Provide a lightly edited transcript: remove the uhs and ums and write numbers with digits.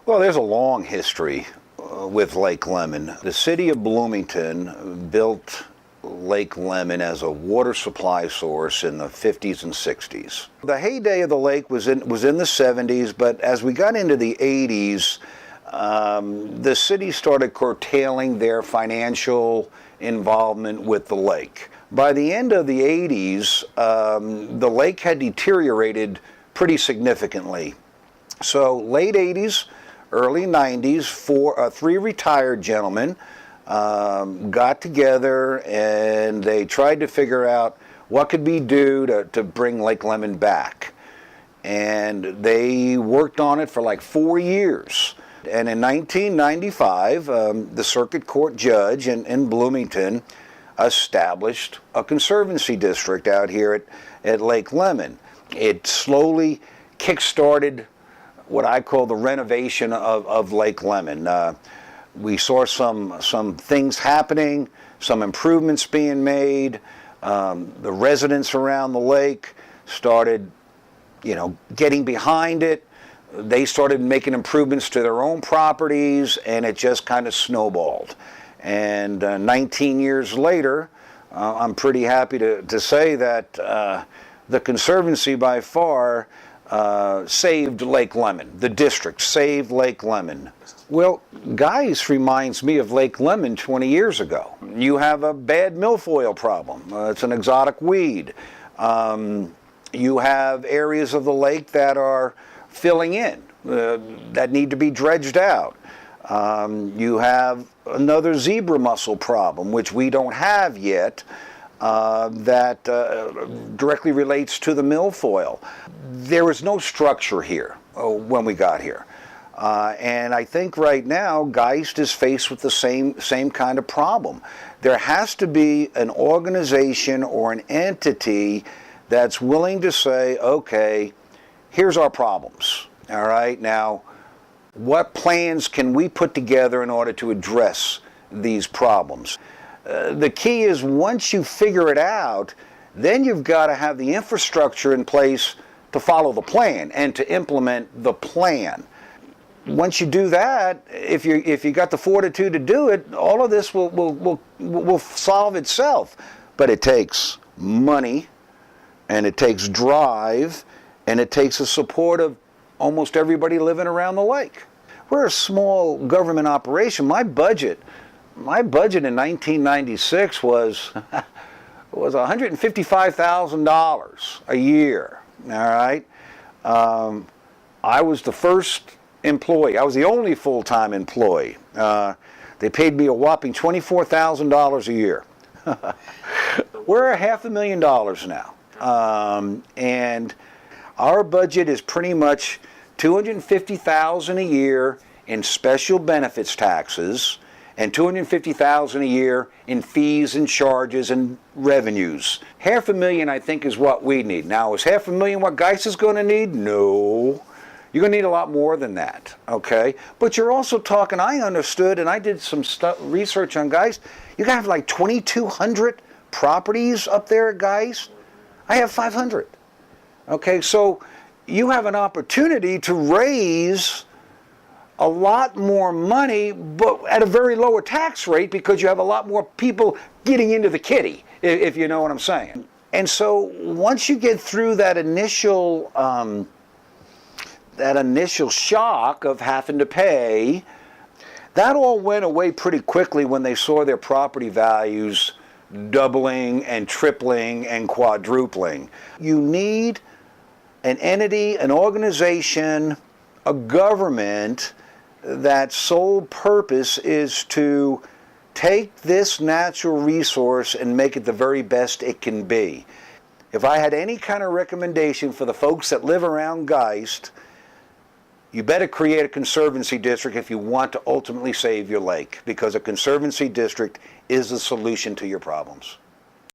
Well, there's a long history with Lake Lemon. The city of Bloomington built Lake Lemon as a water supply source in the 50s and 60s. The heyday of the lake was in the 70s, but as we got into the 80s, the city started curtailing their financial involvement with the lake. By the end of the 80s, the lake had deteriorated pretty significantly. So late 80s, early 90s, three retired gentlemen got together and they tried to figure out what could be done to bring Lake Lemon back. And they worked on it for like 4 years. And in 1995, the circuit court judge in Bloomington established a conservancy district out here at Lake Lemon. It slowly kick-started what I call the renovation of Lake Lemon. We saw some things happening, some improvements being made. The residents around the lake started, getting behind it. They started making improvements to their own properties, and it just kind of snowballed. And 19 years later, I'm pretty happy to say that the Conservancy by far saved Lake Lemon. The district saved Lake Lemon. Well, Geist reminds me of Lake Lemon 20 years ago. You have a bad milfoil problem. It's an exotic weed. You have areas of the lake that are filling in, that need to be dredged out. You have another zebra mussel problem, which we don't have yet, that directly relates to the milfoil. There was no structure here when we got here. And I think right now Geist is faced with the same kind of problem. There has to be an organization or an entity that's willing to say, okay, here's our problems. All right, now what plans can we put together in order to address these problems? The key is once you figure it out, then you've got to have the infrastructure in place to follow the plan and to implement the plan. Once you do that, if you got the fortitude to do it, all of this will solve itself. But it takes money, and it takes drive, and it takes the support of almost everybody living around the lake. We're a small government operation. My budget in 1996 was $155,000 a year. All right, I was the first employee. I was the only full-time employee. They paid me a whopping $24,000 a year. We're $500,000 now, and our budget is pretty much $250,000 a year in special benefits taxes and $250,000 a year in fees and charges and revenues. $500,000, I think, is what we need. Now, is $500,000 what Geist is going to need? No. You're going to need a lot more than that, okay? But you're also talking, I understood, and I did some research on Geist, you got to have like 2,200 properties up there at Geist. I have 500. Okay, so you have an opportunity to raise a lot more money, but at a very lower tax rate because you have a lot more people getting into the kitty, if you know what I'm saying. And so once you get through that initial shock of having to pay, that all went away pretty quickly when they saw their property values doubling and tripling and quadrupling. You need an entity, an organization, a government that sole purpose is to take this natural resource and make it the very best it can be. If I had any kind of recommendation for the folks that live around Geist, you better create a conservancy district if you want to ultimately save your lake, because a conservancy district is the solution to your problems.